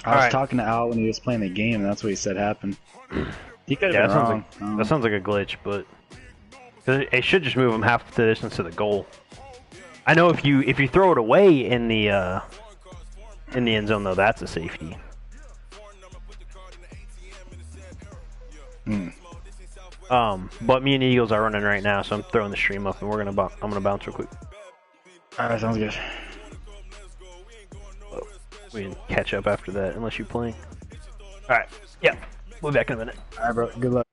I was talking to Al when he was playing the game, and that's what he said happened. He could have been wrong. That sounds like a glitch, but it should just move him half the distance to the goal. I know if you throw it away in the end zone, though, that's a safety. But me and the Eagles are running right now, so I'm throwing the stream up, and I'm gonna bounce real quick. All right, sounds good. We can catch up after that, unless you're playing. All right, yeah, we'll be back in a minute. All right, bro. Good luck.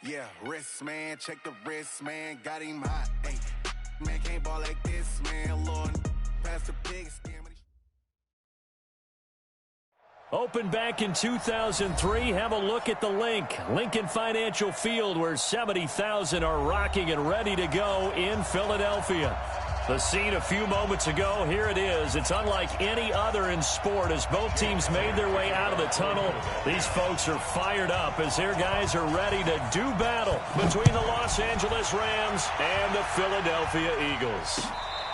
Yeah, wrist man, check the wrist man, got him hot. Hey, man can't ball like this, man. Lord, pass the pig scam. Opened back in 2003. Have a look at the link. Lincoln Financial Field, where 70,000 are rocking and ready to go in Philadelphia. The scene a few moments ago, here it is. It's unlike any other in sport as both teams made their way out of the tunnel. These folks are fired up as their guys are ready to do battle between the Los Angeles Rams and the Philadelphia Eagles.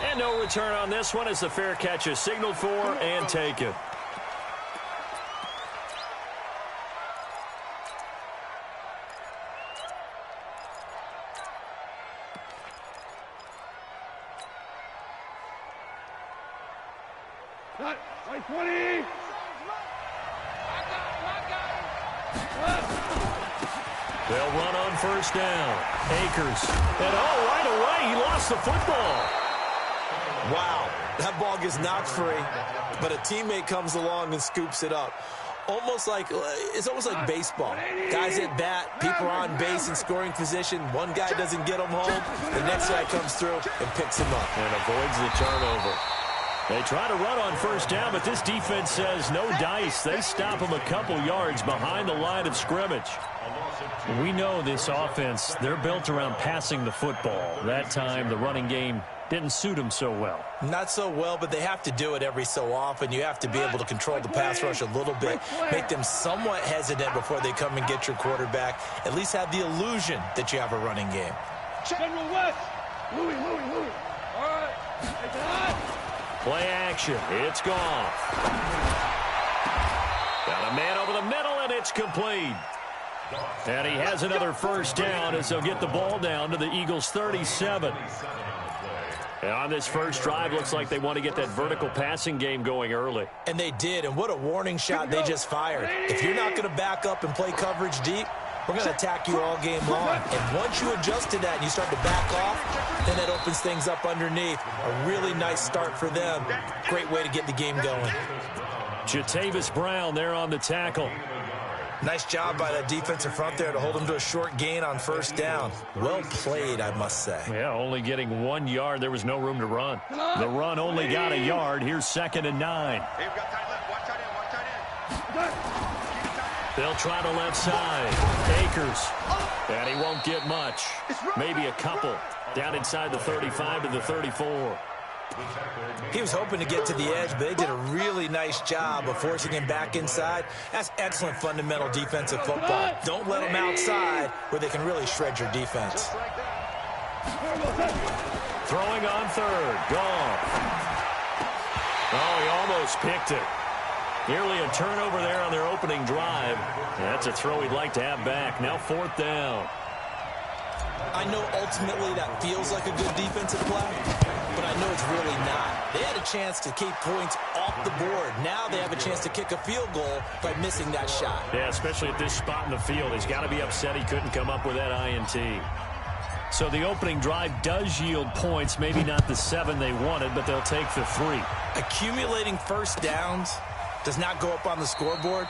And no return on this one as the fair catch is signaled for and taken. They'll run on first down. Akers. And right away, he lost the football. Wow, that ball gets knocked free, but a teammate comes along and scoops it up. It's almost like baseball. Guys at bat, people are on base in scoring position. One guy doesn't get him home. The next guy comes through and picks him up. And avoids the turnover. They try to run on first down, but this defense says no dice. They stop him a couple yards behind the line of scrimmage. We know this offense, they're built around passing the football. That time, the running game didn't suit them so well. Not so well, but they have to do it every so often. You have to be able to control the pass rush a little bit, make them somewhat hesitant before they come and get your quarterback. At least have the illusion that you have a running game. General West. Louis. All right. Play action. It's gone. Got a man over the middle, and it's complete. And he has another first down as they'll get the ball down to the Eagles' 37. And on this first drive, looks like they want to get that vertical passing game going early. And they did, and what a warning shot they just fired. If you're not going to back up and play coverage deep, we're going to attack you all game long. And once you adjust to that and you start to back off, then that opens things up underneath. A really nice start for them. Great way to get the game going. Jatavis Brown there on the tackle. Nice job by that defensive front there to hold him to a short gain on first down. Well played, I must say. Yeah, only getting 1 yard. There was no room to run. The run only got a yard. Here's 2nd and 9. They'll try the left side. Akers. And he won't get much. Maybe a couple. Down inside the 35 to the 34. He was hoping to get to the edge, but they did a really nice job of forcing him back inside. That's excellent fundamental defensive football. Don't let them outside where they can really shred your defense. Throwing on third. Gone. Oh, he almost picked it. Nearly a turnover there on their opening drive. That's a throw he'd like to have back. Now 4th down. I know ultimately that feels like a good defensive play, but I know it's really not. They had a chance to keep points off the board. Now they have a chance to kick a field goal by missing that shot. Yeah, especially at this spot in the field. He's got to be upset he couldn't come up with that INT. So the opening drive does yield points, maybe not the 7 they wanted, but they'll take the 3. Accumulating first downs does not go up on the scoreboard,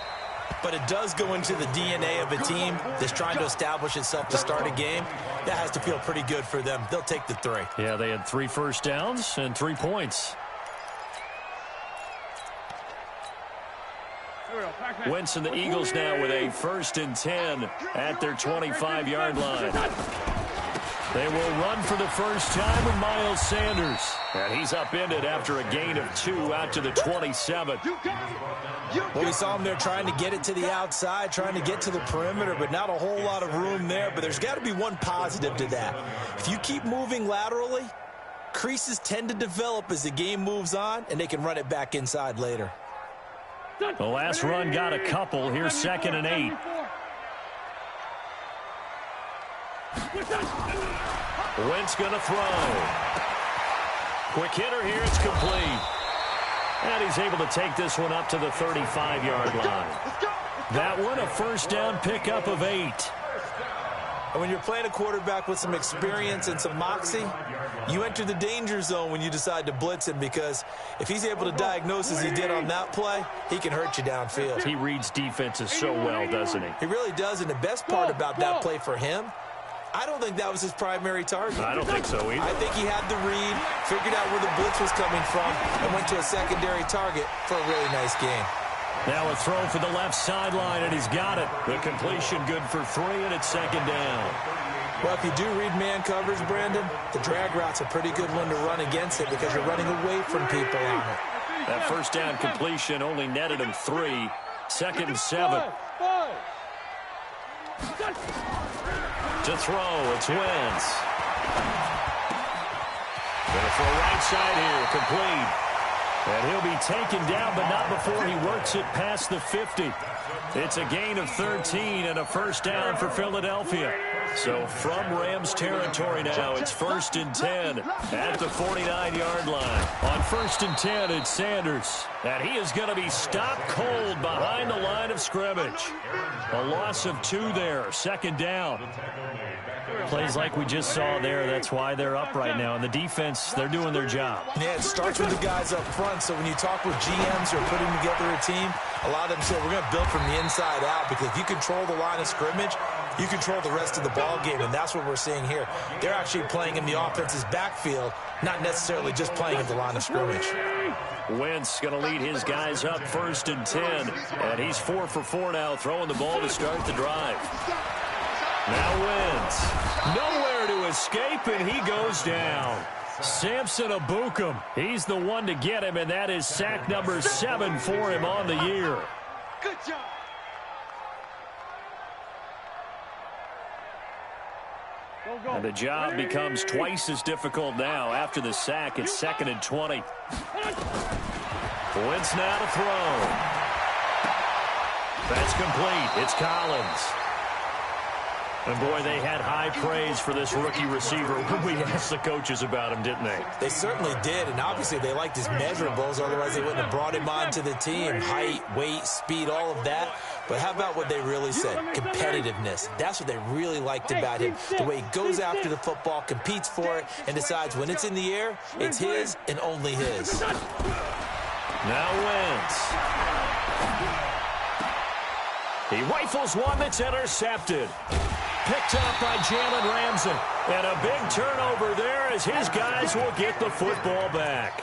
but it does go into the DNA of a team that's trying to establish itself to start a game. That has to feel pretty good for them. They'll take the 3. Yeah, they had 3 first downs and 3 points. Wentz and the Eagles now with a 1st and 10 at their 25-yard line. They will run for the first time with Miles Sanders. And he's upended after a gain of 2 out to the 27. Well, we saw him there trying to get it to the outside, trying to get to the perimeter, but not a whole lot of room there. But there's got to be one positive to that. If you keep moving laterally, creases tend to develop as the game moves on, and they can run it back inside later. The last run got a couple. Here's 2nd and 8. Wentz going to throw. Quick hitter here. It's complete. And he's able to take this one up to the 35-yard line. That one a first down pickup of 8. And when you're playing a quarterback with some experience and some moxie, you enter the danger zone when you decide to blitz him, because if he's able to diagnose as he did on that play, he can hurt you downfield. He reads defenses so well, doesn't he? He really does, and the best part about that play for him, I don't think that was his primary target. I don't think so either. I think he had the read, figured out where the blitz was coming from, and went to a secondary target for a really nice game. Now a throw for the left sideline, and he's got it. The completion good for 3, and it's 2nd down. Well, if you do read man coverage, Brandon, the drag route's a pretty good one to run against it because you're running away from people on it. That first down completion only netted him 3. 2nd and 7. To throw, it's Wentz. Going to throw right side here, complete. And he'll be taken down, but not before he works it past the 50. It's a gain of 13 and a first down for Philadelphia. So from Rams territory now, it's 1st and 10 at the 49-yard line. On 1st and 10, it's Sanders. And he is going to be stopped cold behind the line of scrimmage. A loss of 2 there, 2nd down. Plays like we just saw there, that's why they're up right now. And the defense, they're doing their job. Yeah, it starts with the guys up front. So when you talk with GMs who are putting together a team, a lot of them say, we're going to build from the inside out, because if you control the line of scrimmage, you control the rest of the ball game, and that's what we're seeing here. They're actually playing in the offense's backfield, not necessarily just playing in the line of scrimmage. Wentz going to lead his guys up 1st and 10, and he's 4 for 4 now, throwing the ball to start the drive. Now Wentz, nowhere to escape, and he goes down. Samson Abukum, he's the one to get him, and that is sack number 7 for him on the year. Good job. And the job becomes twice as difficult now. After the sack, it's 2nd and 20. Wentz now to throw. That's complete. It's Collins. And, boy, they had high praise for this rookie receiver when we asked the coaches about him, didn't they? They certainly did, and obviously they liked his measurables. Otherwise, they wouldn't have brought him onto the team. Height, weight, speed, all of that. But how about what they really said? Competitiveness. That's what they really liked about him. The way he goes after the football, competes for it, and decides when it's in the air, it's his and only his. Now Wentz. He rifles one that's intercepted. Picked up by Jalen Ramsey. And a big turnover there as his guys will get the football back.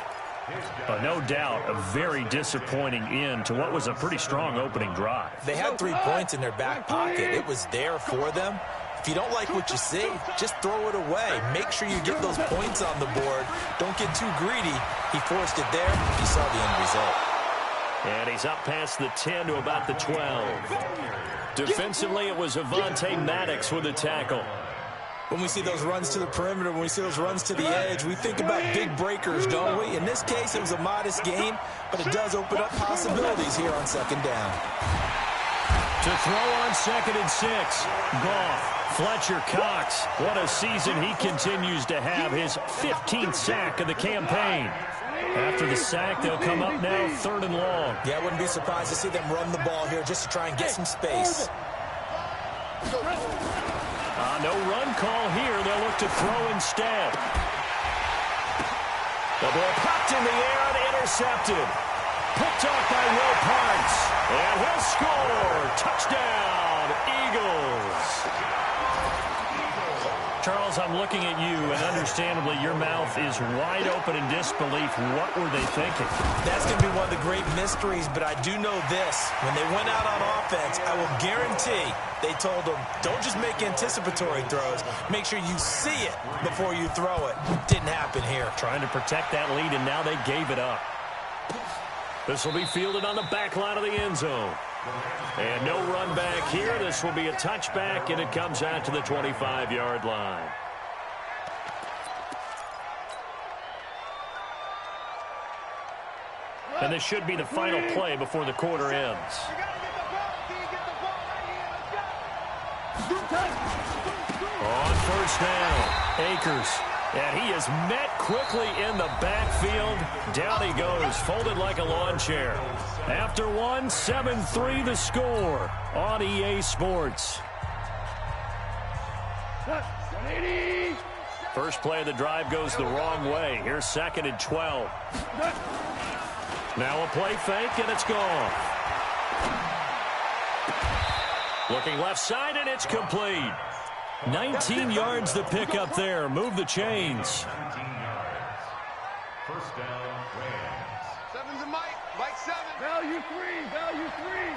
No doubt a very disappointing end to what was a pretty strong opening drive. They had 3 points in their back pocket. It was there for them. If you don't like what you see, just throw it away. Make sure you get those points on the board. Don't get too greedy. He forced it there. You saw the end result. And he's up past the 10 to about the 12. Defensively, it was Avonte Maddox with the tackle. When we see those runs to the perimeter, when we see those runs to the edge, we think about big breakers, don't we? In this case, it was a modest game, but it does open up possibilities here on 2nd down. To throw on 2nd and 6. Goff, Fletcher Cox. What a season he continues to have. His 15th sack of the campaign. After the sack, they'll come up now 3rd and long. Yeah, I wouldn't be surprised to see them run the ball here just to try and get some space. No run call here. They'll look to throw instead. The ball popped in the air and intercepted. Picked off by Will Parks. And he'll score. Touchdown, Eagles. Charles, I'm looking at you, and understandably, your mouth is wide open in disbelief. What were they thinking? That's going to be one of the great mysteries, but I do know this. When they went out on offense, I will guarantee they told them, don't just make anticipatory throws. Make sure you see it before you throw it. Didn't happen here. Trying to protect that lead, and now they gave it up. This will be fielded on the back line of the end zone. And no run back here. This will be a touchback, and it comes out to the 25-yard line. And this should be the final play before the quarter ends. On first down, Akers. And he is met quickly in the backfield. Down he goes, folded like a lawn chair. After one, 7-3 the score on EA Sports. First play of the drive goes the wrong way. Here's 2nd and 12. Now a play fake, and it's gone. Looking left side, and it's complete. 19 yards to pick up there. Move the chains. First down, Rams. 7's a Mike. Mike 7. Value 3. Value 3.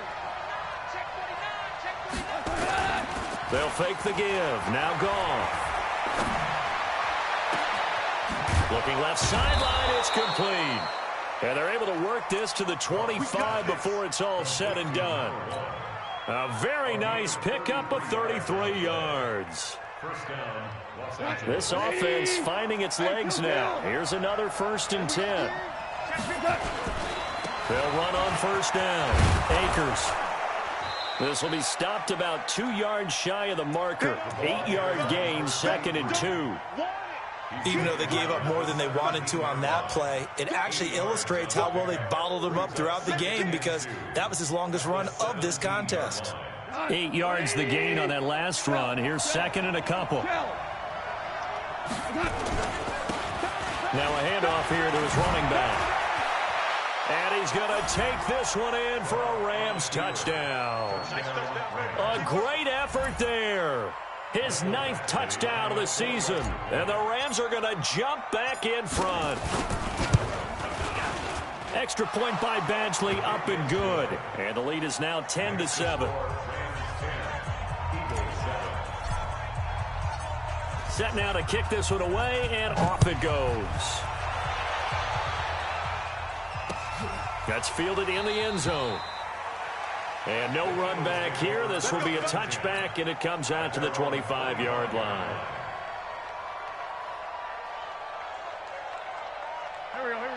Check 49. Check 49. They'll fake the give. Now gone. Looking left sideline. It's complete. And they're able to work this to the 25 before it's all said and done. A very nice pickup of 33 yards. This offense finding its legs now. Here's another 1st and 10. They'll run on first down. Akers. This will be stopped about 2 yards shy of the marker. 8-yard gain, 2nd and 2. Even though they gave up more than they wanted to on that play, it actually illustrates how well they bottled him up throughout the game, because that was his longest run of this contest. 8 yards the gain on that last run. Here's 2nd and a couple. Now a handoff here to his running back. And he's going to take this one in for a Rams touchdown. A great effort there. His 9th touchdown of the season. And the Rams are going to jump back in front. Extra point by Badgley, up and good. And the lead is now 10-7. Set now to kick this one away, and off it goes. That's fielded in the end zone. And no run back here. This will be a touchback, and it comes out to the 25-yard line.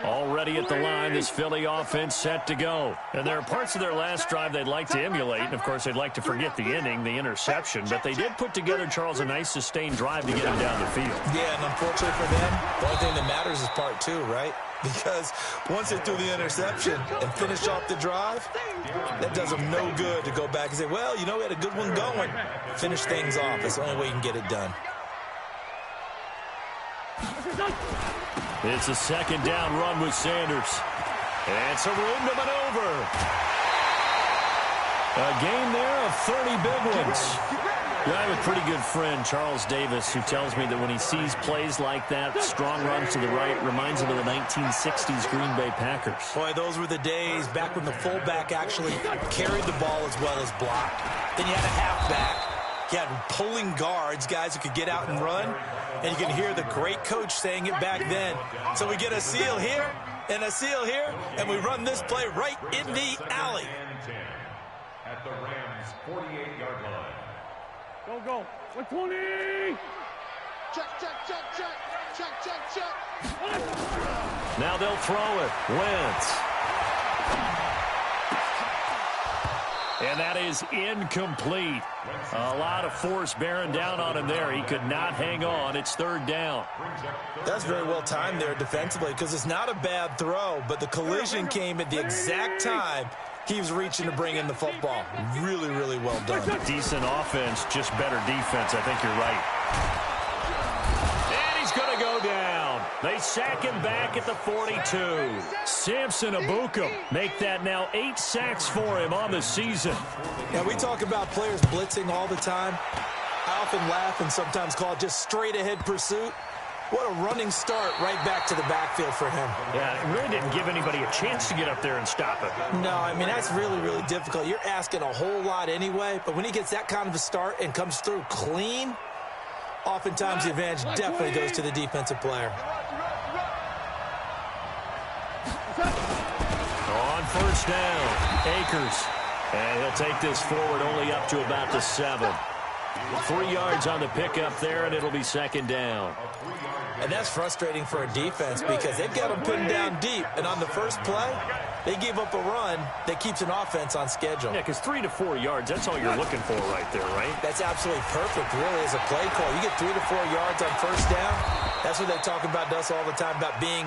Already at the line, this Philly offense set to go. And there are parts of their last drive they'd like to emulate. And, of course, they'd like to forget the inning, the interception. But they did put together, Charles, a nice sustained drive to get him down the field. Yeah, and unfortunately for them, the only thing that matters is part 2, right? Because once they threw the interception and finished off the drive, that does them no good to go back and say, well, you know, we had a good one going. Finish things off. That's the only way you can get it done. It's a 2nd down run with Sanders. And some room to maneuver. A game there of 30 big ones. I have a pretty good friend, Charles Davis, who tells me that when he sees plays like that, strong runs to the right, reminds him of the 1960s Green Bay Packers. Boy, those were the days back when the fullback actually carried the ball as well as blocked. Then you had a halfback. You had pulling guards, guys who could get out and run. And you can hear the great coach saying it back then. So we get a seal here and a seal here, and we run this play right in the alley. At the Rams' 48-yard line. Go. 120. Check. Now they'll throw it. Wentz. And that is incomplete. A lot of force bearing down on him there. He could not hang on. It's 3rd down. That's very well timed there defensively, because it's not a bad throw, but the collision came at the exact time he was reaching to bring in the football. Really, really well done. Decent offense, just better defense. I think you're right. And he's going to go down. They sack him back at the 42. Samson Abukum make that now 8 sacks for him on the season. Yeah, we talk about players blitzing all the time. I often laugh and sometimes call it just straight-ahead pursuit. What a running start right back to the backfield for him. Yeah, it really didn't give anybody a chance to get up there and stop it. No, I mean, that's really, really difficult. You're asking a whole lot anyway, but when he gets that kind of a start and comes through clean, oftentimes the advantage definitely goes to the defensive player. On first down, Akers. And he'll take this forward only up to about the 7. 3 yards on the pickup there, and it'll be second down. And that's frustrating for a defense because they've got them pinned down deep. And on the first play, they gave up a run that keeps an offense on schedule. Yeah, because 3 to 4 yards, that's all you're looking for right there, right? That's absolutely perfect, really, as a play call. You get 3 to 4 yards on first down. That's what they talk about to us all the time, about being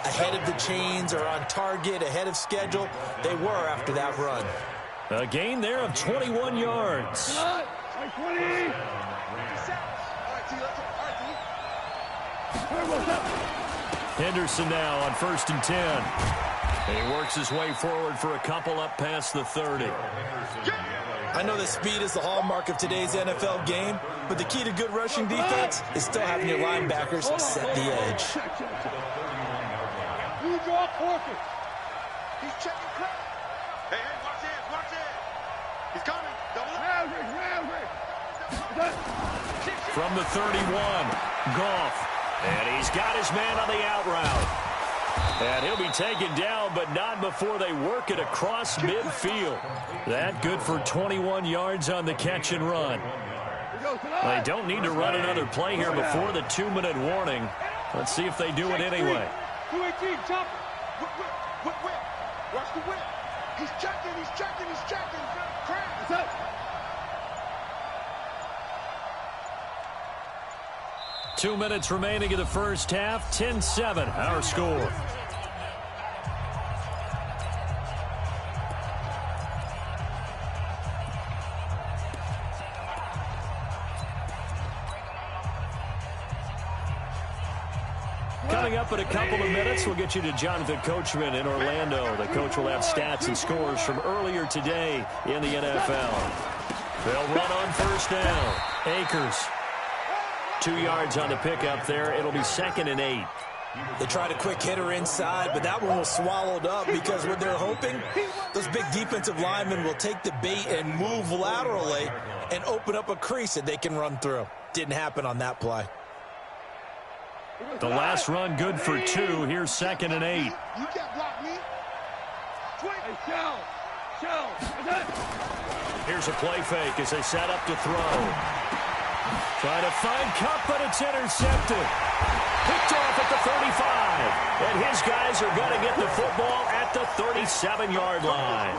ahead of the chains or on target, ahead of schedule. They were after that run. A gain there of 21 yards. 20. Henderson now on first and 10. And he works his way forward for a couple up past the 30. I know that speed is the hallmark of today's NFL game, but the key to good rushing defense is still having your linebackers set the edge. You draw forfeit. He's checking crap. Hey, watch it. He's coming. Double up. From the 31, Goff. And he's got his man on the out route. And he'll be taken down, but not before they work it across midfield. That good for 21 yards on the catch and run. They don't need to run another play here before the 2-minute warning. Let's see if they do it anyway. 218, jump. Whip. Watch the whip. He's checking. Crap. 2 minutes remaining in the first half. 10-7, our score. Coming up in a couple of minutes, we'll get you to Jonathan Coachman in Orlando. The coach will have stats and scores from earlier today in the NFL. They'll run on first down. Akers. 2 yards on the pickup there. It'll be 2nd and 8. They tried a quick hitter inside, but that one was swallowed up because what they're hoping, those big defensive linemen will take the bait and move laterally and open up a crease that they can run through. Didn't happen on that play. The last run good for 2. Here's 2nd and 8. You can't block me. Shell. Here's a play fake as they set up to throw. Trying to find Cup, but it's intercepted. Picked off at the 35. And his guys are going to get the football at the 37-yard line.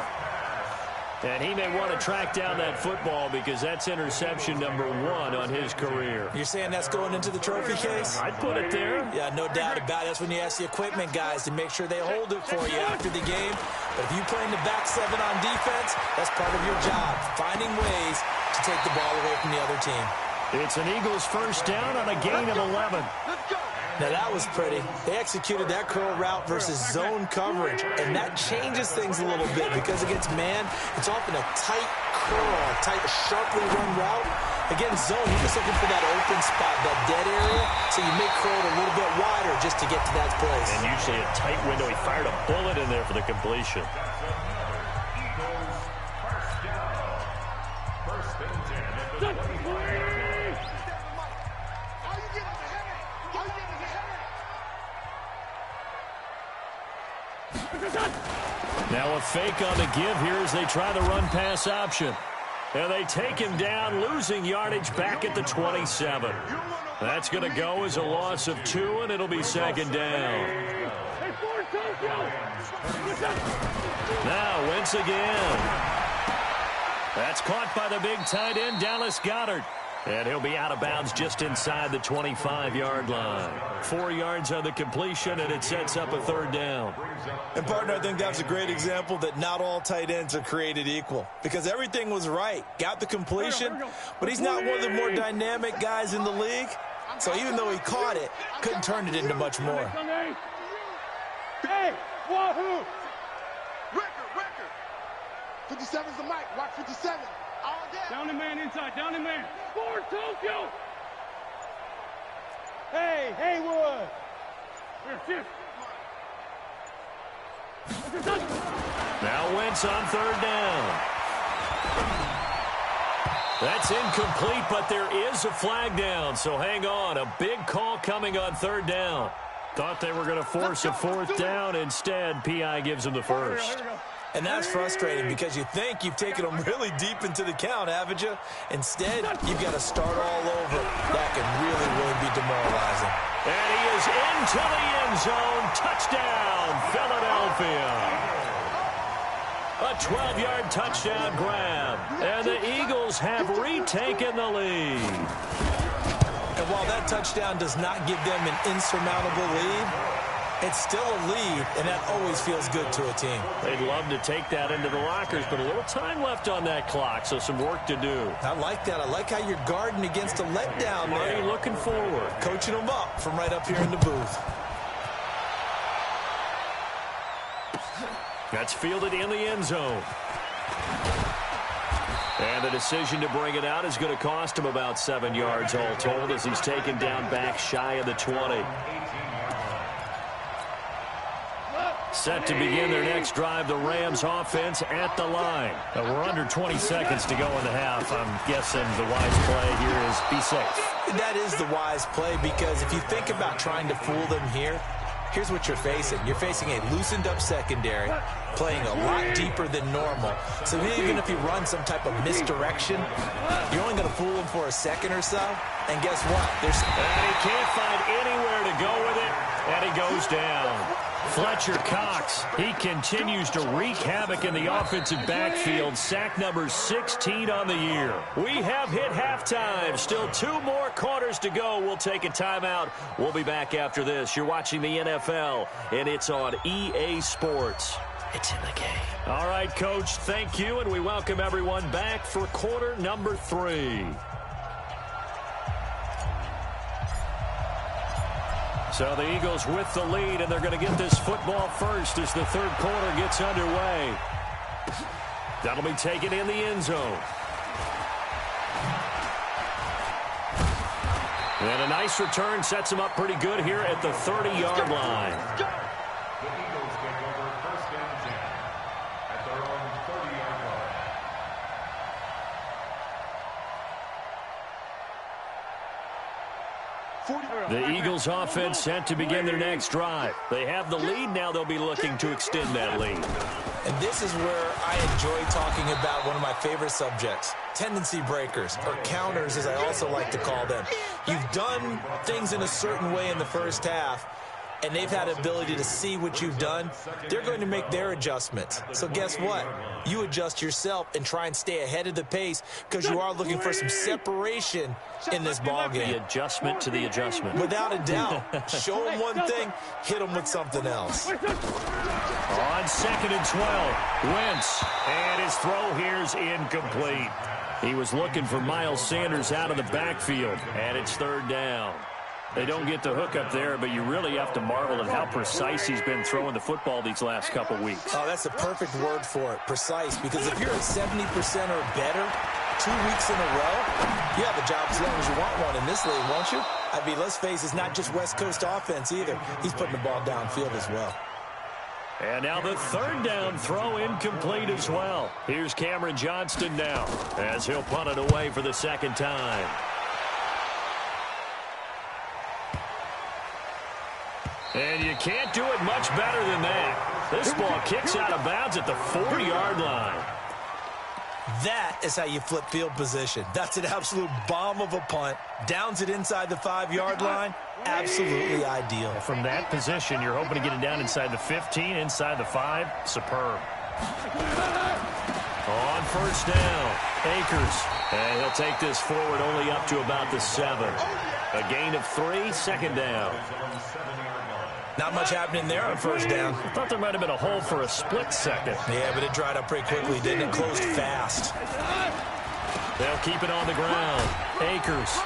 And he may want to track down that football because that's interception number 1 on his career. You're saying that's going into the trophy case? I'd put it there. Yeah, no doubt about it. That's when you ask the equipment guys to make sure they hold it for you after the game. But if you play in the back 7 on defense, that's part of your job, finding ways to take the ball away from the other team. It's an Eagles first down on a gain of 11. Now, that was pretty. They executed that curl route versus zone coverage, and that changes things a little bit because against man, it's often a tight curl, a tight, sharply run route. Against zone, you're just looking for that open spot, that dead area, so you may curl it a little bit wider just to get to that place. And usually a tight window. He fired a bullet in there for the completion. Now a fake on the give here as they try the run-pass option. And they take him down, losing yardage back at the 27. That's going to go as a loss of 2, and it'll be 2nd down. Now Wentz again. That's caught by the big tight end, Dallas Goedert. And he'll be out of bounds just inside the 25-yard line. 4 yards on the completion, and it sets up a 3rd down. And, partner, I think that's a great example that not all tight ends are created equal. Because everything was right. Got the completion, but he's not one of the more dynamic guys in the league. So even though he caught it, couldn't turn it into much more. Hey, wahoo! Record. 57's the mic. Watch 57. All Down the man inside, down the man. Forward, Tokyo. Hey, Haywood. Here, Now Wentz on third down. That's incomplete, but there is a flag down, so hang on. A big call coming on third down. Thought they were going to force a fourth down. Instead, P.I. gives them the first. And that's frustrating because you think you've taken them really deep into the count, haven't you? Instead, you've got to start all over. That can really, really be demoralizing. And he is into the end zone. Touchdown, Philadelphia. A 12-yard touchdown grab. And the Eagles have retaken the lead. And while that touchdown does not give them an insurmountable lead, it's still a lead, and that always feels good to a team. They'd love to take that into the lockers, but a little time left on that clock, so some work to do. I like that. I like how you're guarding against a letdown there. Money looking forward. Coaching them up from right up here in the booth. That's fielded in the end zone. And the decision to bring it out is going to cost him about 7 yards all told as he's taken down back shy of the 20. Set to begin their next drive, the Rams offense at the line. Now we're under 20 seconds to go in the half. I'm guessing the wise play here is be safe. That is the wise play because if you think about trying to fool them here, here's what you're facing. You're facing a loosened-up secondary, playing a lot deeper than normal. So even if you run some type of misdirection, you're only going to fool them for a second or so. And guess what? And he can't find anywhere to go with it, and he goes down. Fletcher Cox, he continues to wreak havoc in the offensive backfield. Sack number 16 on the year. We have hit halftime. Still 2 more quarters to go. We'll take a timeout. We'll be back after this. You're watching the NFL, and it's on EA Sports. It's in the game. All right, Coach, thank you, and we welcome everyone back for quarter number 3. So the Eagles with the lead, and they're going to get this football first as the third quarter gets underway. That'll be taken in the end zone. And a nice return sets them up pretty good here at the 30-yard line. The Eagles take over first down 10 at their own 30-yard line. The Eagles offense set to begin their next drive. They have the lead. Now they'll be looking to extend that lead. And this is where I enjoy talking about one of my favorite subjects, tendency breakers, or counters as I also like to call them. You've done things in a certain way in the first half, and they've had the ability to see what you've done. They're going to make their adjustments. So guess what? You adjust yourself and try and stay ahead of the pace because you are looking for some separation in this ballgame. The adjustment to the adjustment. Without a doubt. Show them one thing, hit them with something else. On 2nd and 12, Wentz, and his throw here's incomplete. He was looking for Miles Sanders out of the backfield, and it's 3rd down. They don't get the hook up there, but you really have to marvel at how precise he's been throwing the football these last couple weeks. Oh, that's a perfect word for it, precise, because if you're at 70% or better 2 weeks in a row, you have a job as long as you want one in this league, won't you? I mean, let's face it, it's not just West Coast offense either. He's putting the ball downfield as well. And now the 3rd down throw incomplete as well. Here's Cameron Johnston now as he'll punt it away for the 2nd time. And you can't do it much better than that. This ball kicks out of bounds at the 40-yard line. That is how you flip field position. That's an absolute bomb of a punt. Downs it inside the 5-yard line. Absolutely ideal. From that position, you're hoping to get it down inside the 15, inside the 5. Superb. On 1st down, Akers. And he'll take this forward only up to about the 7. A gain of 3, 2nd down. Not much happening there on 1st down. I thought there might have been a hole for a split second. Yeah, but it dried up pretty quickly, didn't it? Closed fast. They'll keep it on the ground. Akers.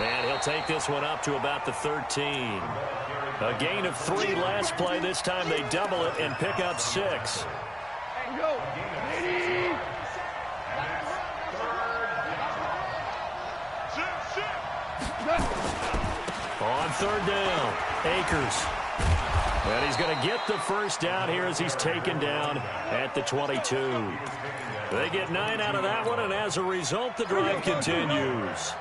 And he'll take this one up to about the 13. A gain of 3 last play. This time they double it and pick up 6. On third down, Akers. And he's going to get the first down here as he's taken down at the 22. They get 9 out of that one, and as a result, the drive continues.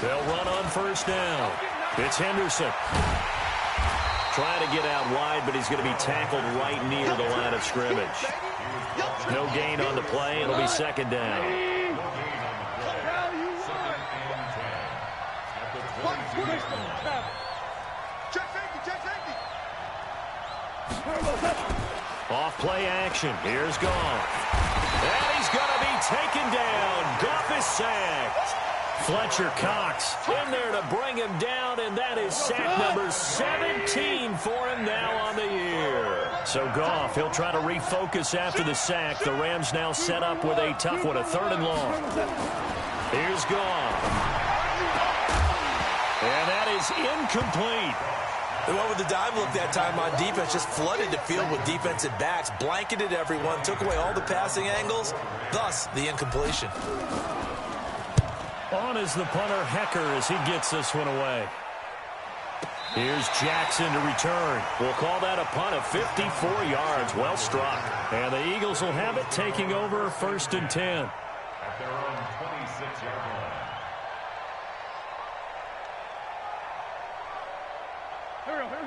They'll run on first down. It's Henderson. Trying to get out wide, but he's going to be tackled right near the line of scrimmage. No gain on the play. It'll be second down. Off play action. Here's Goff. And he's going to be taken down. Goff is sacked. Fletcher Cox in there to bring him down, and that is sack number 17 for him now on the year. So Goff, he'll try to refocus after the sack. The Rams now set up with a tough one, a 3rd and long. Here's Goff. And that is incomplete. They went with the dime look that time on defense, just flooded the field with defensive backs, blanketed everyone, took away all the passing angles, thus the incompletion. On is the punter, Hecker, as he gets this one away. Here's Jackson to return. We'll call that a punt of 54 yards. Well struck. And the Eagles will have it, taking over 1st and 10. At their own 26-yard line.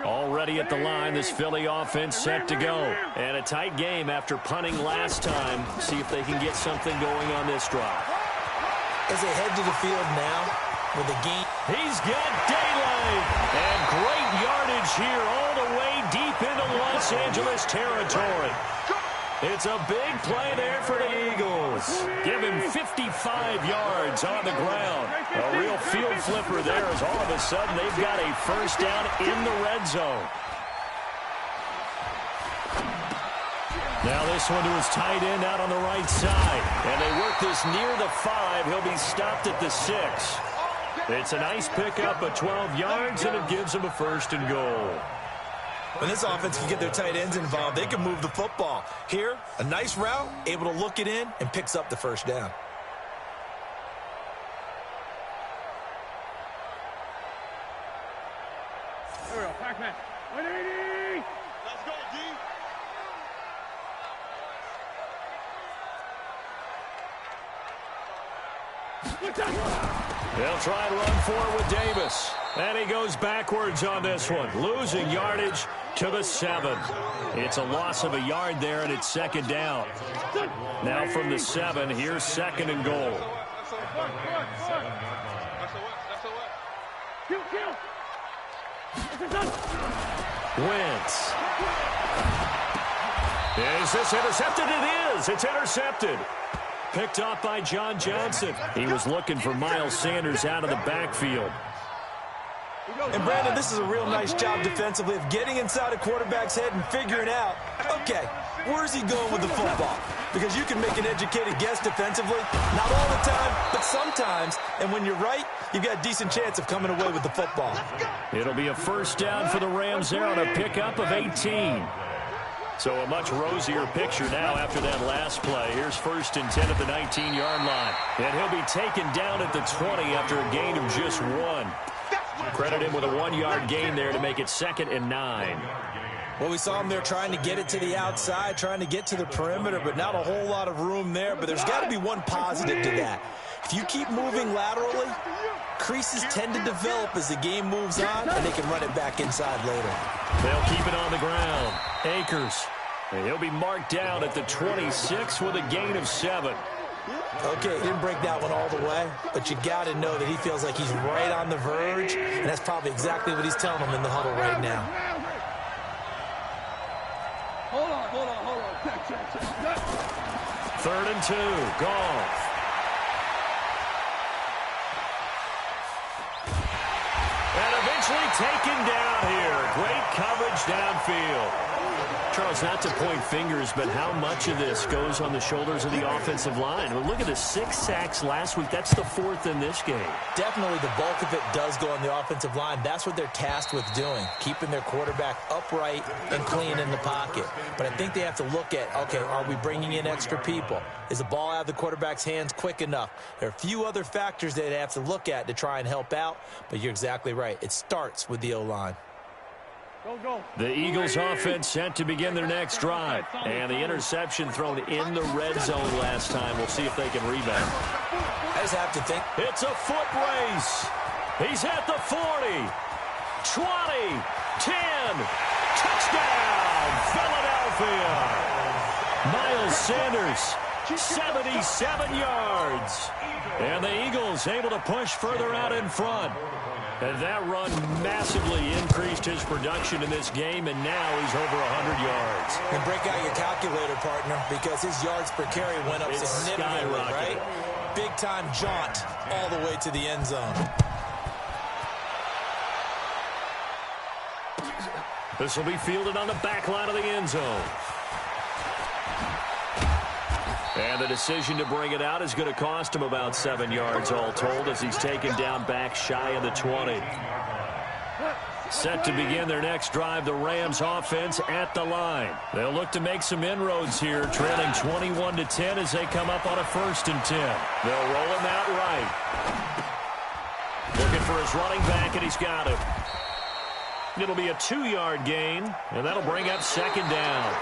Already at the line, this Philly offense set to go. And a tight game after punting last time. See if they can get something going on this drive. As they head to the field now with the game. He's got daylight. And great yardage here all the way deep into Los Angeles territory. It's a big play there for the Eagles. Give him 55 yards on the ground. A real field flipper there as all of a sudden they've got a first down in the red zone. Now this one to his tight end out on the right side. And they work this near the 5. He'll be stopped at the 6. It's a nice pickup of 12 yards, and it gives him a 1st and goal. When this offense can get their tight ends involved, they can move the football. Here, a nice route, able to look it in, and picks up the first down. Here we go, Pac-Man. 180! Let's go, D! They'll try and run forward with Davis. And he goes backwards on this one, losing yardage to the 7. It's a loss of a yard there, and it's 2nd down. Now from the 7, here's 2nd and goal. Wentz. Is this intercepted? It is. It's intercepted. Picked off by John Johnson. He was looking for Miles Sanders out of the backfield. And, Brandon, this is a real nice job defensively of getting inside a quarterback's head and figuring out, okay, where's he going with the football? Because you can make an educated guess defensively, not all the time, but sometimes. And when you're right, you've got a decent chance of coming away with the football. It'll be a first down for the Rams there on a pickup of 18. So a much rosier picture now after that last play. Here's 1st and 10 at the 19-yard line. And he'll be taken down at the 20 after a gain of just 1. Credit him with a 1-yard gain there to make it 2nd and 9. Well, we saw him there trying to get it to the outside, trying to get to the perimeter, but not a whole lot of room there. But there's got to be one positive to that. If you keep moving laterally, creases tend to develop as the game moves on, and they can run it back inside later. They'll keep it on the ground. Akers. And he'll be marked down at the 26 with a gain of 7. Okay, he didn't break that one all the way, but you got to know that he feels like he's right on the verge, and that's probably exactly what he's telling them in the huddle right now. Hold on. Check. 3rd and 2. Goff. And eventually taken down here. Great coverage downfield. Charles, not to point fingers, but how much of this goes on the shoulders of the offensive line? Well, look at the 6 sacks last week. That's the 4th in this game. Definitely the bulk of it does go on the offensive line. That's what they're tasked with doing, keeping their quarterback upright and clean in the pocket. But I think they have to look at, okay, are we bringing in extra people? Is the ball out of the quarterback's hands quick enough? There are a few other factors they have to look at to try and help out, but you're exactly right. It starts with the O-line. The Eagles offense set to begin their next drive. And the interception thrown in the red zone last time. We'll see if they can rebound. I just have to think. It's a foot race. He's at the 40, 20, 10. Touchdown, Philadelphia. Miles Sanders, 77 yards. And the Eagles able to push further out in front. And that run massively increased his production in this game, and now he's over 100 yards. And break out your calculator, partner, because his yards per carry went up significantly, right? Big-time jaunt all the way to the end zone. This will be fielded on the back line of the end zone. And the decision to bring it out is going to cost him about 7 yards all told as he's taken down back shy of the 20. Set to begin their next drive, the Rams offense at the line. They'll look to make some inroads here, trailing 21-10 as they come up on a 1st and 10. They'll roll him out right. Looking for his running back, and he's got him. It'll be a 2-yard gain, and that'll bring up 2nd down.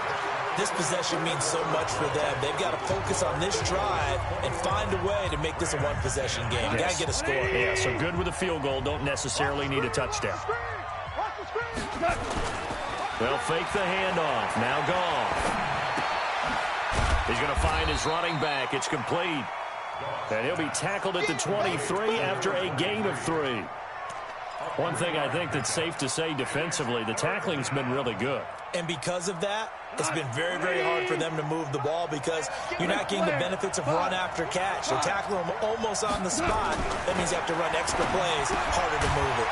This possession means so much for them. They've got to focus on this drive and find a way to make this a one-possession game. Got to get a score. Yeah, so good with a field goal. Don't necessarily need a touchdown. They'll fake the handoff. Now Goff. He's going to find his running back. It's complete. And he'll be tackled at the 23 after a gain of 3. One thing I think that's safe to say defensively, the tackling's been really good. And because of that, it's been very, very hard for them to move the ball because you're not getting the benefits of run after catch. They tackle him almost on the spot. That means you have to run extra plays, harder to move it.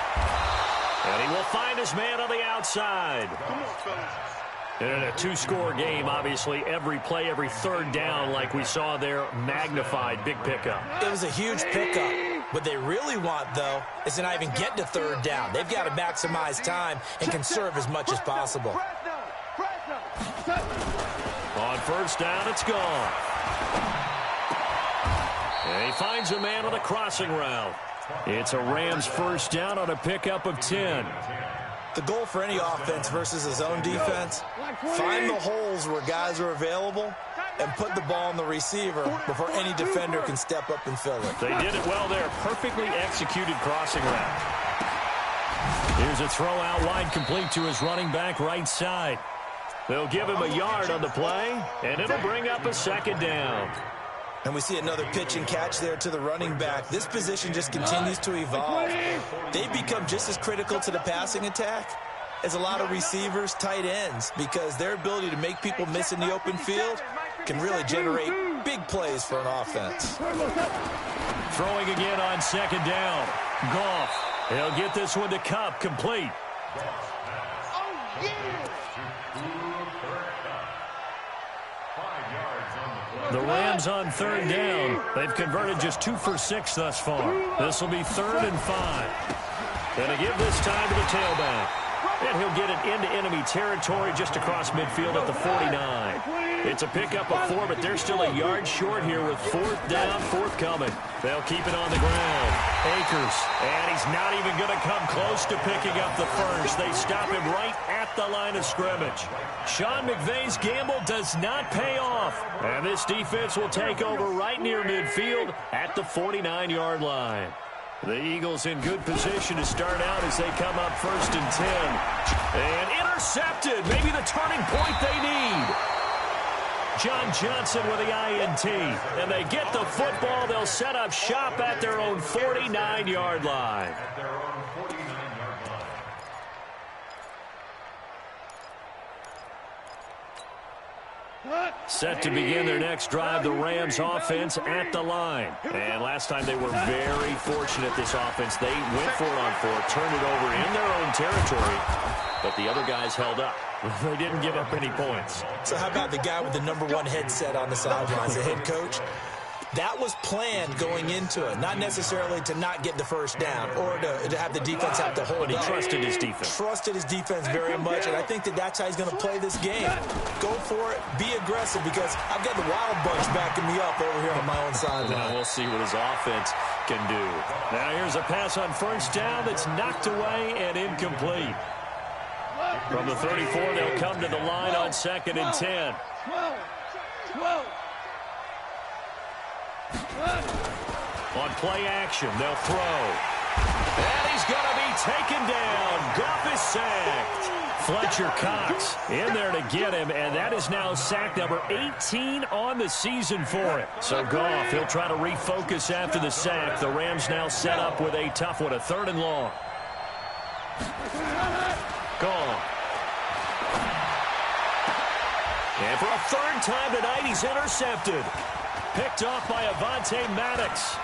And he will find his man on the outside. And in a 2-score game, obviously, every play, every 3rd down, like we saw there, magnified, big pickup. It was a huge pickup. What they really want, though, is to not even get to 3rd down. They've got to maximize time and conserve as much as possible. On 1st down, it's gone. And he finds a man on the crossing route. It's a Rams 1st down on a pickup of 10. The goal for any offense versus his own defense, find the holes where guys are available and put the ball on the receiver before any defender can step up and fill it. They did it well there. Perfectly executed crossing route. Here's a throw out wide, complete to his running back right side. They'll give him a yard on the play, and it'll bring up a 2nd down. And we see another pitch and catch there to the running back. This position just continues to evolve. They become just as critical to the passing attack as a lot of receivers, tight ends, because their ability to make people miss in the open field can really generate big plays for an offense. Throwing again on 2nd down. Goff. He'll get this one to Kupp, complete. The Rams on 3rd down. They've converted just 2 for 6 thus far. This will be 3rd and 5. Going to give this time to the tailback. And he'll get it into enemy territory just across midfield at the 49. It's a pickup of 4, but they're still a yard short here with 4th down, forthcoming. They'll keep it on the ground. Akers, and he's not even going to come close to picking up the 1st. They stop him right at the line of scrimmage. Sean McVay's gamble does not pay off. And this defense will take over right near midfield at the 49-yard line. The Eagles in good position to start out as they come up 1st and 10. And intercepted. Maybe the turning point they need. John Johnson with the INT. And they get the football. They'll set up shop at their own 49-yard line. Set to begin their next drive, the Rams offense at the line. And last time they were very fortunate, this offense. They went for it on fourth, turned it over in their own territory, but the other guys held up. They didn't give up any points. So how about the guy with the #1 headset on the sidelines, the head coach? That was planned going into it, not necessarily to not get the first down or to have the defense have to hold But he up. trusted his defense. Trusted his defense very much, and I think that's how he's going to play this game. Go for it, be aggressive, because I've got the Wild Bunch backing me up over here on my own sideline. Now we'll see what his offense can do. Now here's a pass on first down that's knocked away and incomplete. From the 34, they'll come to the line on 2nd and 10. 12. On play action, they'll throw. And he's going to be taken down. Goff is sacked. Fletcher Cox in there to get him, and that is now sack number 18 on the season for him. So Goff, he'll try to refocus after the sack. The Rams now set up with a tough one, a 3rd and long. Gone. And for a 3rd time tonight, he's intercepted. Picked off by Avonte Maddox.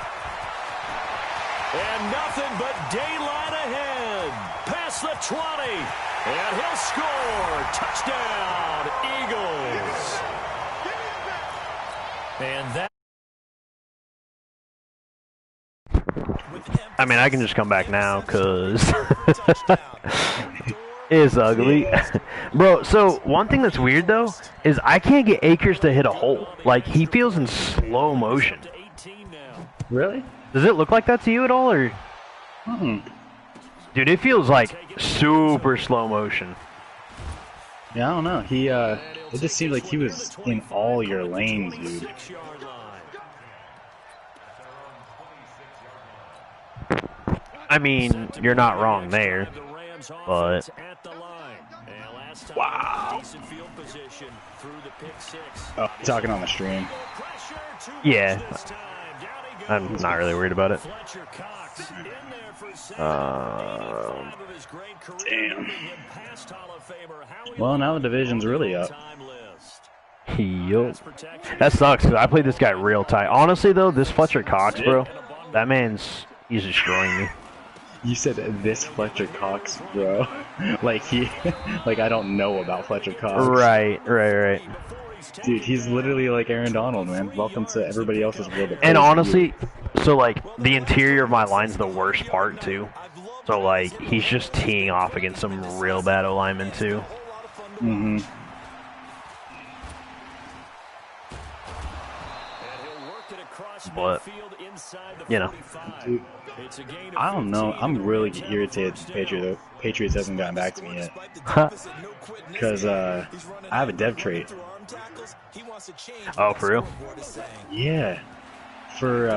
And nothing but daylight ahead. Past the 20. And he'll score. Touchdown, Eagles. And that. I mean, I can just come back now, because it's ugly. Bro, so one thing that's weird, though, is I can't get Akers to hit a hole. Like, he feels in slow motion. Really? Does it look like that to you at all, or? Dude, it feels like super slow motion. Yeah, I don't know. It just seemed like he was in all your lanes, dude. I mean, you're not wrong there, but wow. Oh, talking on the stream. Yeah, I'm not really worried about it. Damn. Well, now the division's really up. Yup. That sucks, because I played this guy real tight. Honestly, though, this Fletcher Cox, bro, that he's destroying me. You said this Fletcher Cox, bro. like I don't know about Fletcher Cox. Right. Dude, he's literally like Aaron Donald, man. Welcome to everybody else's world. And honestly, so like the interior of my line's the worst part too. So like he's just teeing off against some real bad O-linemen too. Mm-hmm. But you know, dude, I don't know. I'm really irritated the Patriots hasn't gotten back to me yet. Because I have a dev trait. Oh, for real? Yeah. For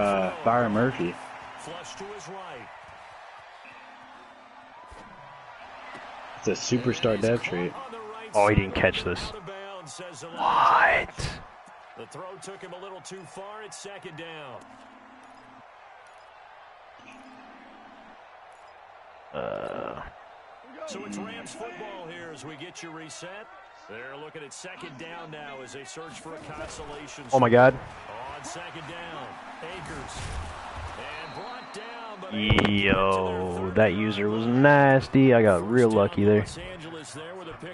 Byron Murphy. It's a superstar dev trait. Oh, he didn't catch this. What? The throw took him a little too far. It's 2nd down. So it's Rams football here as we get you reset. They're looking at 2nd down now as they search for a consolation. Oh my God. On 2nd down, Akers. And brought down, but Yo, that user was nasty. I got real lucky there.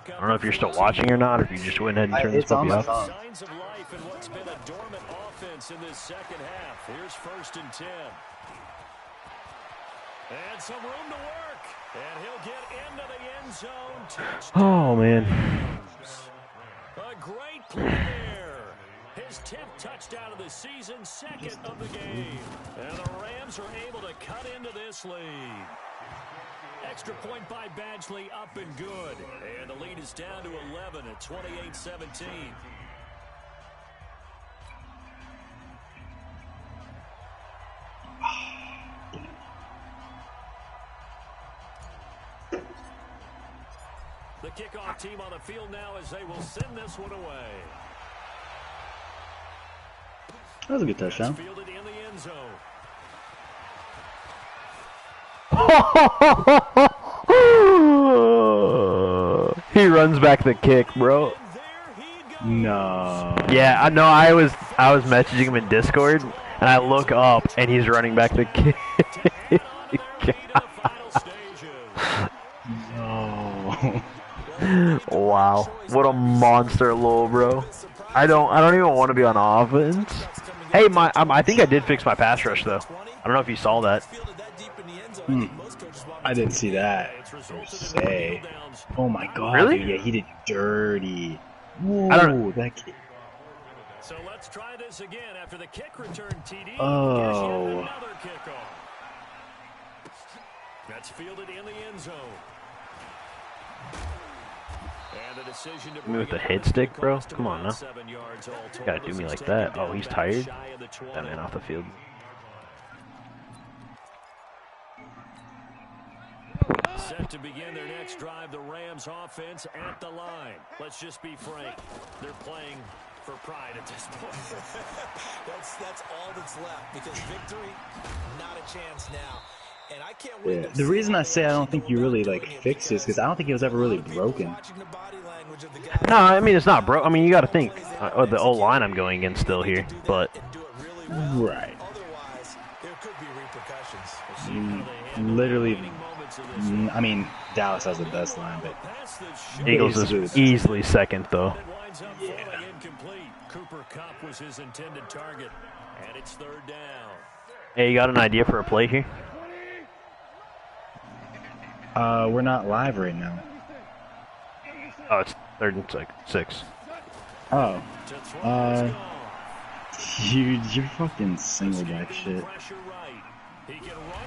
I don't know if you're still watching or not, or if you just went ahead and turned this puppy off. Signs of life in what's been a dormant offense in this 2nd half. Here's 1st and 10. And some room to work. And he'll get into the end zone. Touchdown. Oh, man. A great play there. His 10th touchdown of the season, 2nd of the game. And the Rams are able to cut into this lead. Extra point by Badgley, up and good. And the lead is down to 11 at 28-17. The kickoff team on the field now as they will send this one away. That was a good touchdown. Fielded in the end zone. He runs back the kick, bro. And there he No. Yeah, I know. I was messaging him in Discord, and I look up, and he's running back the kick. No. Wow, what a monster, lol, bro. I don't even want to be on offense. Hey, I think I did fix my pass rush though. I don't know if you saw that. I didn't see that. Say. Oh my god, Really? dude, yeah, he did dirty. Whoa, I don't- that kid. So let's try this again after the kick return, TD. Oh. Here's yet another kickoff. That's fielded in the end zone. And the decision to Me with the bring it head down stick, bro? cost him Come on about now. 7 yards all told. Gotta do This me is like taken that. down Oh, he's back tired. shy of the 20. That man off the field. Set to begin their next drive, the Rams offense at the line. Let's just be frank. They're playing for pride at this point. That's all that's left because victory, not a chance now. And I can't wait Yeah. to The see reason how I they say I don't actually think go you really about like doing it fix this because I don't think it was ever really broken. watching the body language of the guys. No, I mean it's not, bro. I mean you got to think. The old line I'm going against still here, but and do it really well. Right. Otherwise, there could be repercussions. Literally, I mean, Dallas has the best line, but Eagles is easily second though. It winds up falling incomplete. Cooper Kupp was his intended target, and it's third down. Hey, you got an idea for a play here? we're not live right now. Oh, it's third and 6. Oh, To throw is gone. you're fucking single back shit. Pressure right. He can run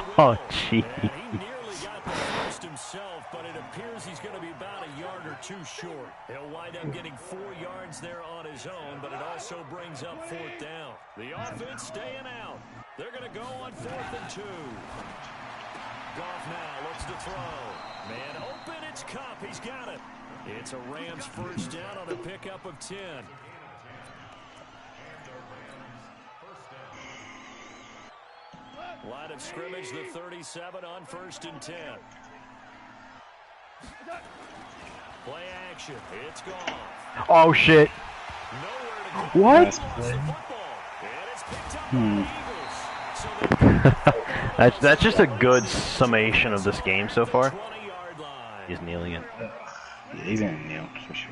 for Oh, it. gee. And he nearly got the first himself, but it appears he's going to be about a yard or two short. He'll wind up getting 4 yards there on his own, but it also brings up fourth down. The offense staying out. They're going to go on 4th and 2. Goff now looks to throw. Man open, it's Kupp. He's got it. It's a Rams first down on a pickup of 10. Line of scrimmage, the 37 on 1st and 10. Play action. It's gone. Oh shit. Nowhere to go. What? Last play. Football. And it's picked up by the Eagles. So That's just a good summation of this game so far. 20-yard line. He's kneeling it. Yeah, he's gonna nail for sure.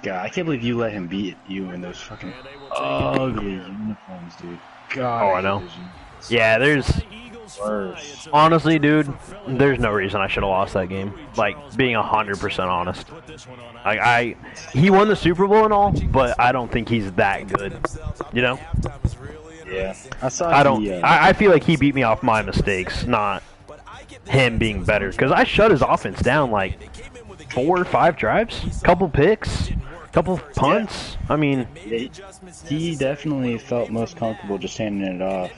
God, I can't believe you let him beat you in those fucking And they will take ugly uniforms, dude. God. Oh, I know. Yeah, there's Eagles Worse. fly. It's a honestly, dude, there's no reason I should have lost that game. Like being 100% honest. put this one on Like he won the Super Bowl and all, but I don't think he's that good. You know? Yeah, I saw. I don't. The, I feel like he beat me off my mistakes, not him being better. Because I shut his offense down like 4 or 5 drives, couple picks, couple punts. I mean, he definitely felt most comfortable just handing it off.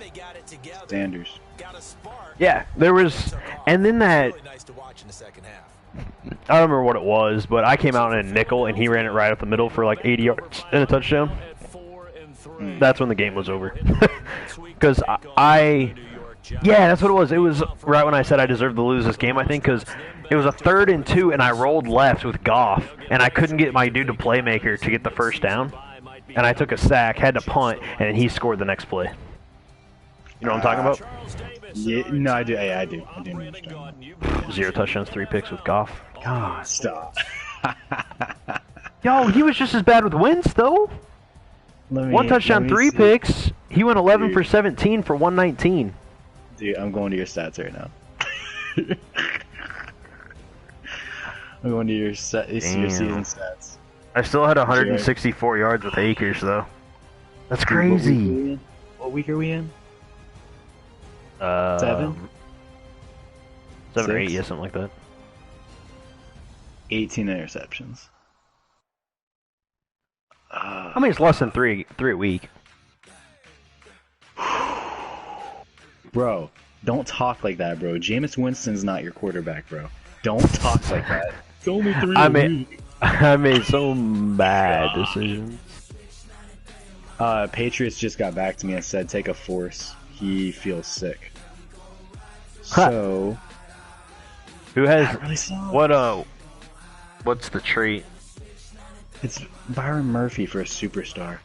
Sanders. yeah, there was, and then that. I don't remember what it was, but I came out in a nickel and he ran it right up the middle for like 80 yards and a touchdown. at 4 and 3. That's when the game was over. Because yeah, that's what it was. It was right when I said I deserved to lose this game, I think, because it was a 3rd and 2, and I rolled left with Goff, and I couldn't get my dude to playmaker to get the first down. And I took a sack, had to punt, and then he scored the next play. You know what I'm talking about? Yeah, no, I do. Hey, I do. I do understand. 0 touchdowns, 3 picks with Goff. God. Stop. Yo, he was just as bad with Wentz, though. 1 touchdown, 3 picks. He went 11 for 17 for 119. Dude, I'm going to your stats right now. I'm going to your season stats. I still had 164 yards with Akers, though. That's crazy. What week are we in? 7? 7 or 8, 6? yeah, something like that. 18 interceptions. I mean, it's less than 3 a week. Bro, don't talk like that, bro. Jameis Winston's not your quarterback, bro. Don't talk like that. It's only 3 a week. I made so bad decisions. Patriots just got back to me and said take a force. He feels sick. Huh. So Who has that really sucks. what's the trait? It's Byron Murphy for a superstar.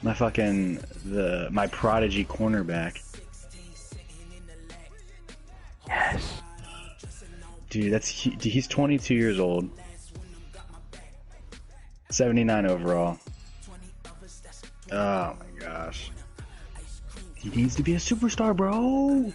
My my prodigy cornerback. Yes. Dude, he's 22 years old. 79 overall. Oh my gosh. He needs to be a superstar, bro.